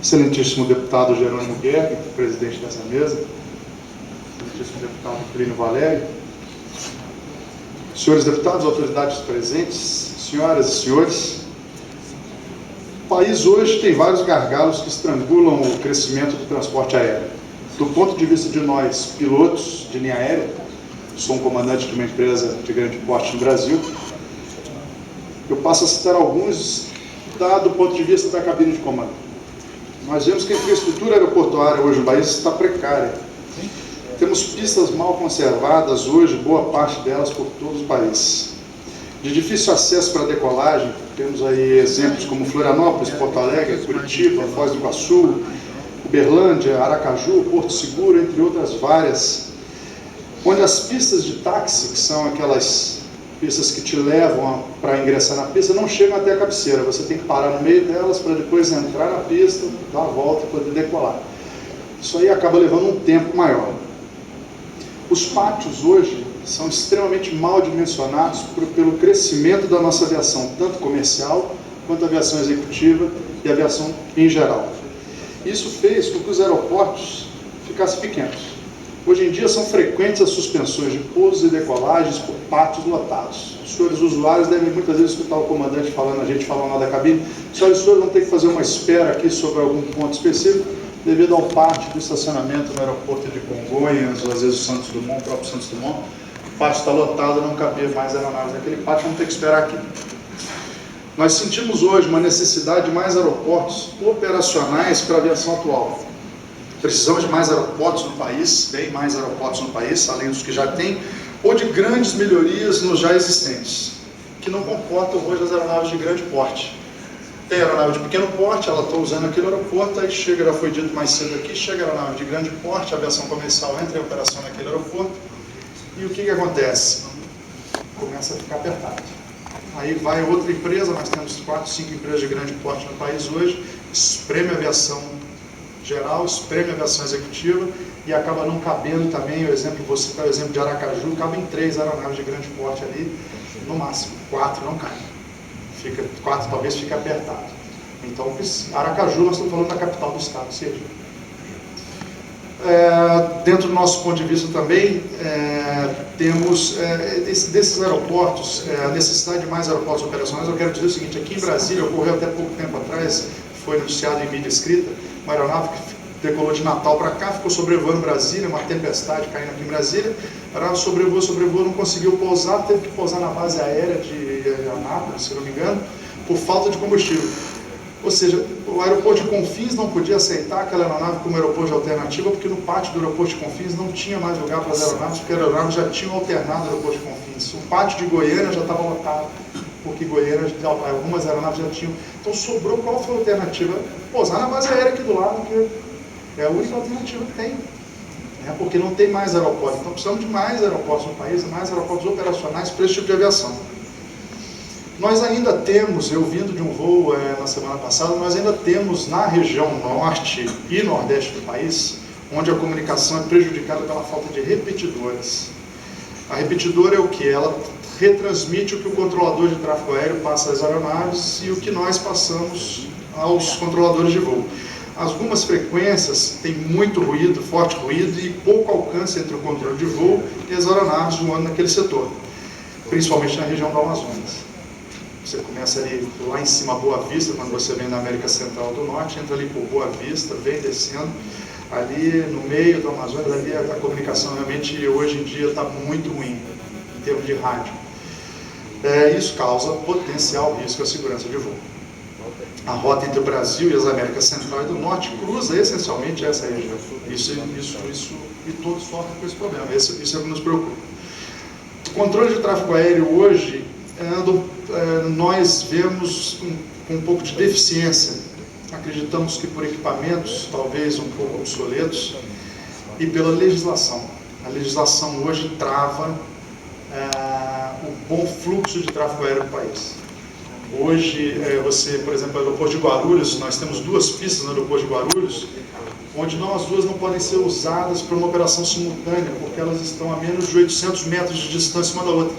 Excelentíssimo deputado Jerônimo Guerra, presidente dessa mesa, excelentíssimo deputado Plínio Valério, senhores deputados, autoridades presentes, senhoras e senhores, o país hoje tem vários gargalos que estrangulam o crescimento do transporte aéreo. Do ponto de vista de nós, pilotos de linha aérea, sou um comandante de uma empresa de grande porte no Brasil, eu passo a citar alguns do ponto de vista da cabine de comando. Nós vemos que a infraestrutura aeroportuária hoje no país está precária. Temos pistas mal conservadas hoje, boa parte delas por todo o país. De difícil acesso para decolagem, temos aí exemplos como Florianópolis, Porto Alegre, Curitiba, Foz do Iguaçu, Uberlândia, Aracaju, Porto Seguro, entre outras várias, onde as pistas de táxi, que são aquelas pistas que te levam para ingressar na pista, não chegam até a cabeceira. Você tem que parar no meio delas para depois entrar na pista, dar a volta e poder decolar. Isso aí acaba levando um tempo maior. Os pátios hoje são extremamente mal dimensionados pelo crescimento da nossa aviação, tanto comercial quanto aviação executiva e aviação em geral. Isso fez com que os aeroportos ficassem pequenos. Hoje em dia são frequentes as suspensões de pousos e decolagens por pátios lotados. Os senhores usuários devem muitas vezes escutar o comandante falando, a gente falando lá da cabine, os senhores vão ter que fazer uma espera aqui sobre algum ponto específico, devido ao pátio do estacionamento no aeroporto de Congonhas, ou às vezes o Santos Dumont, o próprio Santos Dumont. O pátio está lotado, não cabia mais aeronaves naquele pátio, vamos ter que esperar aqui. Nós sentimos hoje uma necessidade de mais aeroportos operacionais para a aviação atual. Precisamos de mais aeroportos no país, bem mais aeroportos no país, além dos que já tem, ou de grandes melhorias nos já existentes, que não comportam hoje as aeronaves de grande porte. Tem aeronave de pequeno porte, ela está usando aquele aeroporto, aí chega, já foi dito mais cedo aqui, chega a aeronave de grande porte, a aviação comercial entra em operação naquele aeroporto, e o que acontece? Começa a ficar apertado. Aí vai outra empresa, nós temos 4, 5 empresas de grande porte no país hoje, espreme a aviação geral, espreme a aviação executiva e acaba não cabendo também, o exemplo, vou citar o exemplo de Aracaju, cabem 3 aeronaves de grande porte ali, no máximo, 4 não cabem. 4 talvez fique apertado. Então, Aracaju, nós estamos falando da capital do estado, Sergipe. Dentro do nosso ponto de vista também, temos desses aeroportos, a necessidade de mais aeroportos operacionais. Eu quero dizer o seguinte, aqui em Brasília, ocorreu até pouco tempo atrás, foi noticiado em mídia escrita, uma aeronave que decolou de Natal para cá, ficou sobrevoando Brasília, uma tempestade caindo aqui em Brasília, a aeronave sobrevoou, não conseguiu pousar, teve que pousar na base aérea de Anápolis, se não me engano, por falta de combustível. Ou seja, o aeroporto de Confins não podia aceitar aquela aeronave como aeroporto de alternativa, porque no pátio do aeroporto de Confins não tinha mais lugar para as aeronaves, porque as aeronaves já tinham alternado o aeroporto de Confins. O pátio de Goiânia já estava lotado, porque Goiânia, algumas aeronaves já tinham. Então sobrou, qual foi a alternativa? Pousar na base aérea aqui do lado, que é a única alternativa que tem. Porque não tem mais aeroportos. Então precisamos de mais aeroportos no país, mais aeroportos operacionais para esse tipo de aviação. Nós ainda temos, eu vindo de um voo na semana passada, nós ainda temos na região norte e nordeste do país, onde a comunicação é prejudicada pela falta de repetidores. A repetidora é o que? Ela retransmite o que o controlador de tráfego aéreo passa às aeronaves e o que nós passamos aos controladores de voo. Algumas frequências têm muito ruído, forte ruído e pouco alcance entre o controle de voo e as aeronaves voando naquele setor, principalmente na região do Amazonas. Você começa ali lá em cima, Boa Vista, quando você vem da América Central do Norte, entra ali por Boa Vista, vem descendo, ali no meio do Amazonas, ali a comunicação realmente hoje em dia está muito ruim, em termos de rádio. Isso causa potencial risco à segurança de voo. A rota entre o Brasil e as Américas Central e do Norte cruza essencialmente essa região. E todos sofrem com esse problema. Isso é o que nos preocupa. O controle de tráfego aéreo hoje, nós vemos com um pouco de deficiência. Acreditamos que por equipamentos, talvez um pouco obsoletos, e pela legislação. A legislação hoje trava o bom fluxo de tráfego aéreo no país. Hoje, você, por exemplo, no aeroporto de Guarulhos, nós temos 2 pistas no aeroporto de Guarulhos, onde as duas não podem ser usadas para uma operação simultânea, porque elas estão a menos de 800 metros de distância uma da outra.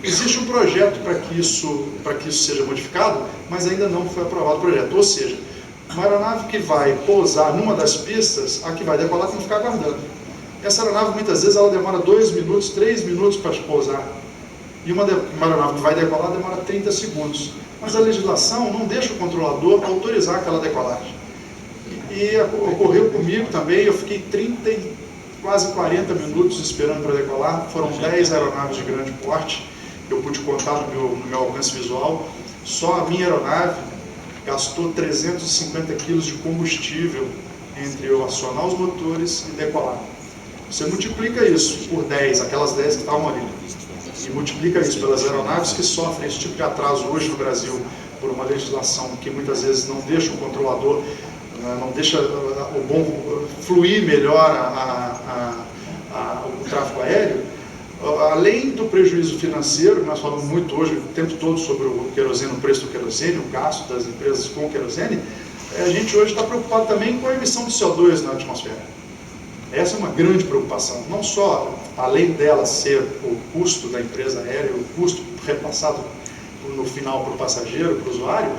Existe um projeto para que isso seja modificado, mas ainda não foi aprovado o projeto. Ou seja, uma aeronave que vai pousar numa das pistas, a que vai decolar tem que ficar aguardando. Essa aeronave, muitas vezes, ela demora 2 minutos, 3 minutos para pousar. E uma aeronave que vai decolar demora 30 segundos. Mas a legislação não deixa o controlador autorizar aquela decolagem. E ocorreu comigo também, eu fiquei 30, quase 40 minutos esperando para decolar. Foram 10 aeronaves de grande porte, que eu pude contar no meu alcance visual. Só a minha aeronave gastou 350 quilos de combustível entre eu acionar os motores e decolar. Você multiplica isso por 10, aquelas 10 que estavam ali, e multiplica isso pelas aeronaves que sofrem esse tipo de atraso hoje no Brasil, por uma legislação que muitas vezes não deixa o controlador, não deixa o bom fluir melhor o tráfego aéreo. Além do prejuízo financeiro, nós falamos muito hoje, o tempo todo, sobre o querosene, o preço do querosene, o gasto das empresas com o querosene, a gente hoje está preocupado também com a emissão de CO2 na atmosfera. Essa é uma grande preocupação, não só, além dela ser o custo da empresa aérea, o custo repassado no final para o passageiro, para o usuário,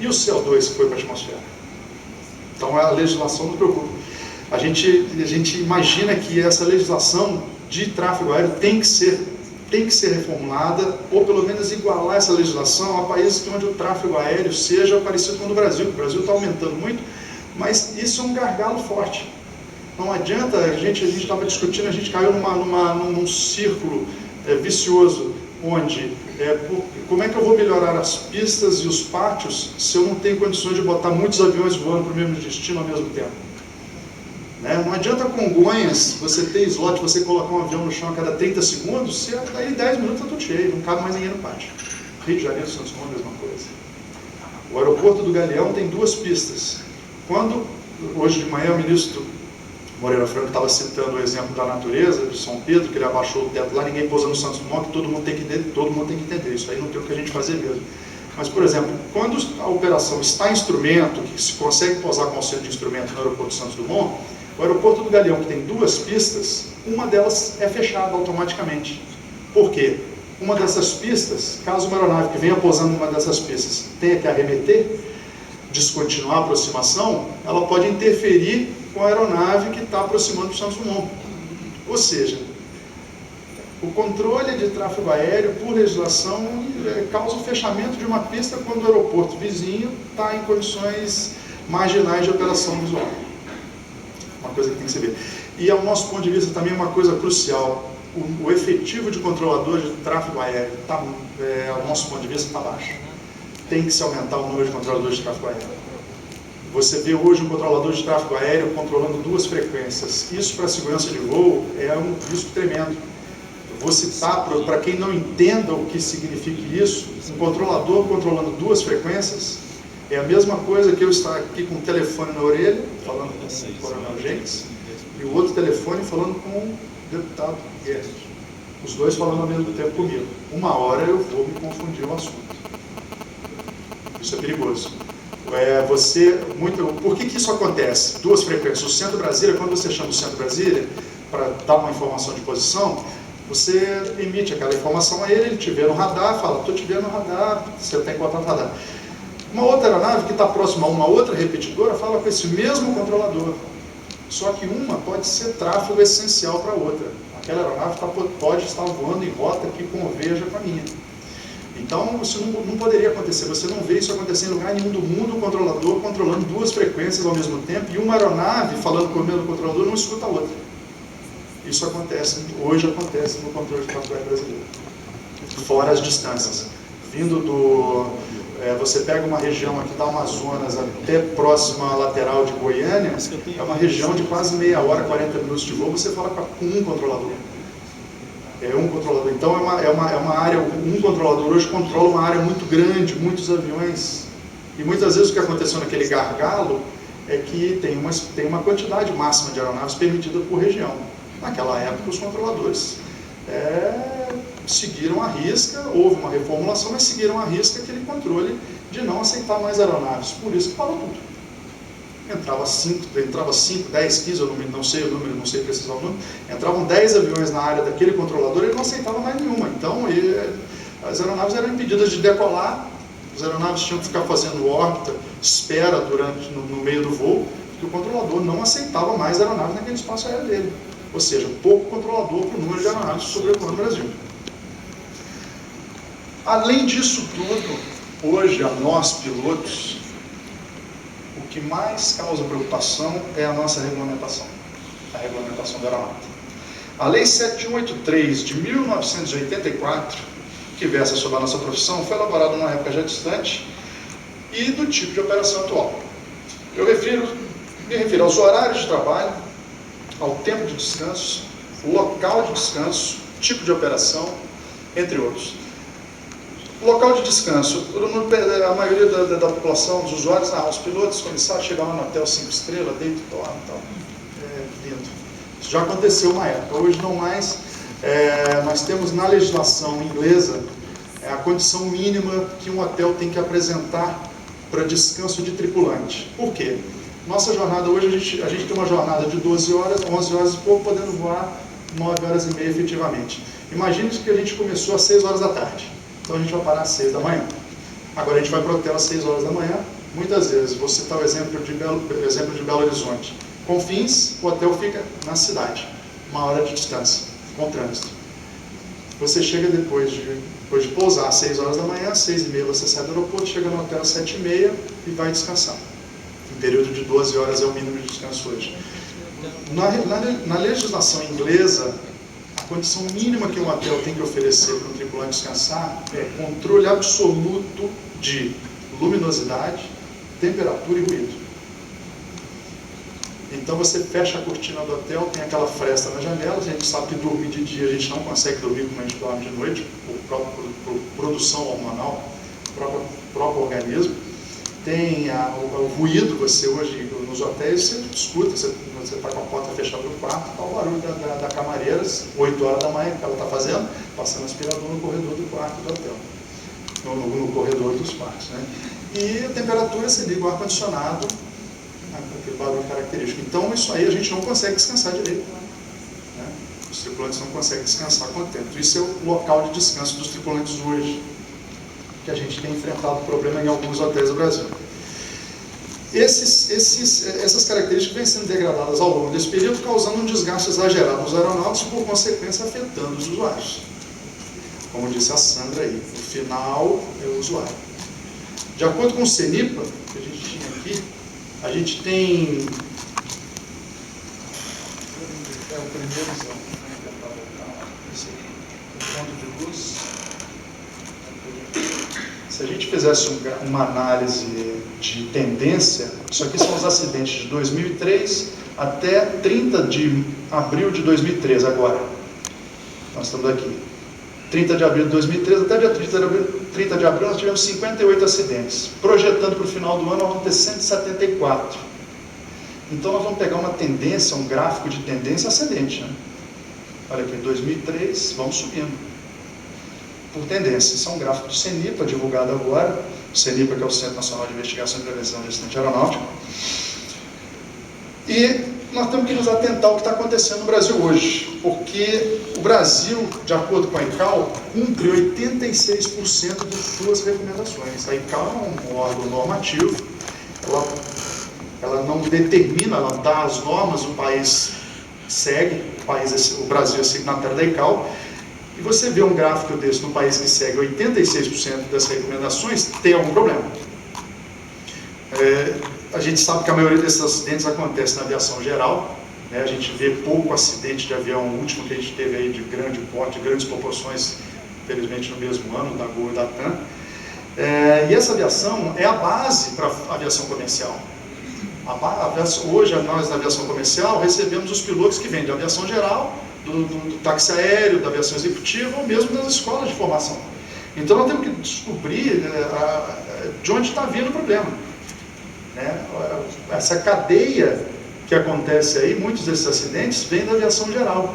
e o CO2 que foi para a atmosfera. Então a legislação nos preocupa. A gente imagina que essa legislação de tráfego aéreo tem que ser reformulada, ou pelo menos igualar essa legislação a países onde o tráfego aéreo seja parecido com o do Brasil. O Brasil está aumentando muito, mas isso é um gargalo forte. Não adianta, a gente estava discutindo, a gente caiu num círculo vicioso, onde como é que eu vou melhorar as pistas e os pátios se eu não tenho condições de botar muitos aviões voando para o mesmo destino ao mesmo tempo? Não adianta Congonhas, você ter slot, você colocar um avião no chão a cada 30 segundos, se daí 10 minutos está tudo cheio, não cabe mais ninguém no pátio. Rio de Janeiro, Santos Dumont, a mesma coisa. O aeroporto do Galeão tem 2 pistas. Hoje de manhã, o ministro Moreira Franco estava citando o exemplo da natureza, de São Pedro, que ele abaixou o teto lá, ninguém pousa no Santos Dumont, que todo mundo tem que entender, isso aí não tem o que a gente fazer mesmo. Mas, por exemplo, quando a operação está em instrumento, que se consegue pousar com auxílio de instrumento no aeroporto de Santos Dumont, o aeroporto do Galeão, que tem 2 pistas, uma delas é fechada automaticamente. Por quê? Uma dessas pistas, caso uma aeronave que venha pousando numa dessas pistas tenha que arremeter, descontinuar a aproximação, ela pode interferir com a aeronave que está aproximando do Santos Dumont. Ou seja, o controle de tráfego aéreo, por legislação, causa o fechamento de uma pista quando o aeroporto vizinho está em condições marginais de operação visual. Uma coisa que tem que se ver. E, ao nosso ponto de vista, também uma coisa crucial, o efetivo de controlador de tráfego aéreo, ao nosso ponto de vista, está baixo. Tem que se aumentar o número de controladores de tráfego aéreo. Você vê hoje um controlador de tráfego aéreo controlando 2 frequências. Isso, para a segurança de voo, é um risco tremendo. Vou citar, para quem não entenda o que significa isso, um controlador controlando 2 frequências é a mesma coisa que eu estar aqui com o telefone na orelha, falando com o coronel Gentes, e o outro telefone falando com o deputado Guedes. Os 2 falando ao mesmo tempo comigo. Uma hora eu vou me confundir o assunto. Isso é perigoso. Por que isso acontece? 2 frequências. O Centro Brasília, quando você chama o Centro Brasília para dar uma informação de posição, você emite aquela informação a ele te vê no radar, fala, estou te vendo no radar, você tem contato no radar. Uma outra aeronave que está próxima a uma outra repetidora fala com esse mesmo controlador. Só que uma pode ser tráfego essencial para a outra. Aquela aeronave pode estar voando em rota que converja com a minha. Então, isso não poderia acontecer. Você não vê isso acontecer em lugar nenhum do mundo, o controlador controlando 2 frequências ao mesmo tempo, e uma aeronave falando com o mesmo controlador não escuta a outra. Isso hoje acontece no controle de tráfego aéreo brasileiro. Fora as distâncias. Você pega uma região aqui da Amazonas até próxima à lateral de Goiânia, é uma região de quase meia hora, 40 minutos de voo, você fala com um controlador. Um controlador. Então é uma área, um controlador hoje controla uma área muito grande, muitos aviões. E muitas vezes o que aconteceu naquele gargalo é que tem uma quantidade máxima de aeronaves permitida por região. Naquela época, os controladores seguiram à risca, houve uma reformulação, mas seguiram à risca aquele controle de não aceitar mais aeronaves. Por isso que parou tudo. Entrava 5, 10, 15, eu não sei o número, não sei precisar o número, entravam 10 aviões na área daquele controlador e ele não aceitava mais nenhuma. Então, as aeronaves eram impedidas de decolar, as aeronaves tinham que ficar fazendo órbita, espera no meio do voo, porque o controlador não aceitava mais aeronaves naquele espaço aéreo dele. Ou seja, pouco controlador para o número de aeronaves sobrevoando o Brasil. Além disso tudo, hoje a nós, pilotos, o que mais causa preocupação é a nossa regulamentação, a regulamentação da aeronáutica. A Lei 7183 de 1984, que versa sobre a nossa profissão, foi elaborada numa época já distante e do tipo de operação atual. Eu me refiro aos horários de trabalho, ao tempo de descanso, o local de descanso, tipo de operação, entre outros. O local de descanso, a maioria da população, dos usuários, os pilotos, comissários, chegam lá no hotel 5 estrelas, dentro do ar e tal. Lindo. Isso já aconteceu uma época, hoje não mais. Nós temos na legislação inglesa a condição mínima que um hotel tem que apresentar para descanso de tripulante. Por quê? Nossa jornada hoje, a gente tem uma jornada de 12 horas, 11 horas e pouco, podendo voar 9 horas e meia efetivamente. Imagine que a gente começou às 6 horas da tarde. Então a gente vai parar às 6 da manhã. Agora a gente vai para o hotel às 6 horas da manhã. Muitas vezes, vou citar o exemplo de Belo Horizonte. Confins, o hotel fica na cidade, 1 hora de distância, com trânsito. Você chega depois de pousar às 6 horas da manhã, às 6h30 você sai do aeroporto, chega no hotel às 7h30 e vai descansar. Um período de 12 horas é o mínimo de descanso hoje. Na legislação inglesa, a condição mínima que um hotel tem que oferecer para um tripulante descansar é controle absoluto de luminosidade, temperatura e ruído. Então você fecha a cortina do hotel, tem aquela fresta na janela, a gente sabe que dormir de dia a gente não consegue dormir como a gente dorme de noite, por produção hormonal do próprio organismo. Tem o ruído, você hoje nos hotéis, você escuta, você está com a porta fechada no quarto, está o barulho da camareira, 8 horas da manhã, que ela está fazendo, passando aspirador no corredor do quarto do hotel, no corredor dos quartos. Né? E a temperatura, você liga o ar-condicionado, aquele barulho característico. Então, isso aí a gente não consegue descansar direito. Né? Os tripulantes não conseguem descansar com o tempo. Isso é o local de descanso dos tripulantes hoje, que a gente tem enfrentado o problema em alguns hotéis do Brasil. Essas características vêm sendo degradadas ao longo desse período, causando um desgaste exagerado nos aeronautas e, por consequência, afetando os usuários. Como disse a Sandra aí, no final é o usuário. De acordo com o CENIPA, que a gente tinha aqui, a gente tem... É o primeiro, ponto de luz. Se a gente fizesse uma análise de tendência, isso aqui são os acidentes de 2003 até 30 de abril de 2013, agora. Nós estamos aqui. 30 de abril de 2013 até dia 30 de abril nós tivemos 58 acidentes. Projetando para o final do ano nós vamos ter 174. Então nós vamos pegar uma tendência, um gráfico de tendência ascendente. Né? Olha aqui, 2003, vamos subindo. Por tendência. Isso é um gráfico do CENIPA, divulgado agora. O CENIPA, que é o Centro Nacional de Investigação e Prevenção de Acidente Aeronáutico. E nós temos que nos atentar ao que está acontecendo no Brasil hoje, porque o Brasil, de acordo com a ICAO, cumpre 86% de suas recomendações. A ICAO é um órgão normativo, ela não determina, ela dá as normas, o país segue, o Brasil é signatário da ICAO. E você vê um gráfico desse no país que segue 86% das recomendações, tem algum problema. A gente sabe que a maioria desses acidentes acontece na aviação geral, né? A gente vê pouco acidente de avião, o último que a gente teve aí de grande porte, de grandes proporções, infelizmente no mesmo ano, da Gol e da TAM. E essa aviação é a base para a aviação comercial. Hoje, nós na aviação comercial recebemos os pilotos que vêm de aviação geral, do táxi aéreo, da aviação executiva, ou mesmo das escolas de formação. Então nós temos que descobrir de onde está vindo o problema. Né? Essa cadeia que acontece aí, muitos desses acidentes vêm da aviação geral.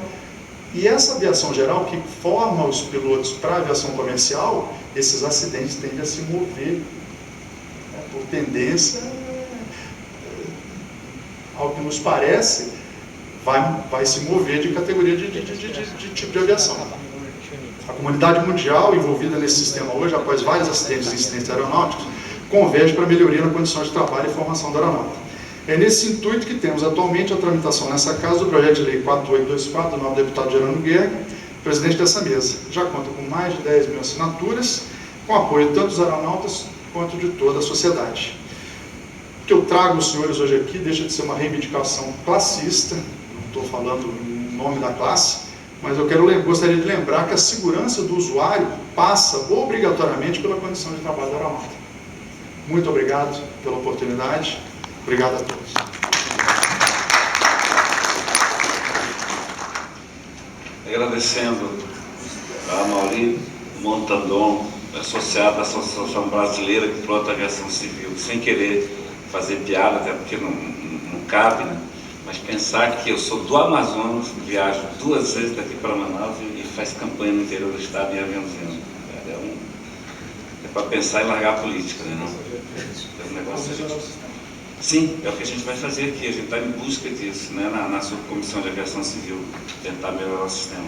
E essa aviação geral que forma os pilotos para a aviação comercial, esses acidentes tendem a se mover, né, por tendência, ao que nos parece, vai se mover de categoria de tipo de aviação. A comunidade mundial envolvida nesse sistema hoje, após vários acidentes e incidentes aeronáuticos, converge para melhoria na condição de trabalho e formação do aeronauta. É nesse intuito que temos atualmente a tramitação nessa casa do projeto de lei 4824, do novo deputado Gerando Guerra, presidente dessa mesa. Já conta com mais de 10 mil assinaturas, com apoio tanto dos aeronautas quanto de toda a sociedade. O que eu trago aos senhores hoje aqui deixa de ser uma reivindicação classista, não estou falando em nome da classe, mas eu gostaria de lembrar que a segurança do usuário passa obrigatoriamente pela condição de trabalho do aeronauta. Muito obrigado pela oportunidade. Obrigado a todos. Agradecendo a Mauri Montandon, associado à Associação Brasileira que Pilota Aviação Civil, sem querer fazer piada, até porque não cabe, né? Mas pensar que eu sou do Amazonas, viajo 2 vezes daqui para Manaus e faz campanha no interior do estado em aviãozinho. É para pensar em largar a política, né? Não? É um negócio Sim, é o que a gente vai fazer aqui, a gente está em busca disso, né, na subcomissão de aviação civil, tentar melhorar o sistema.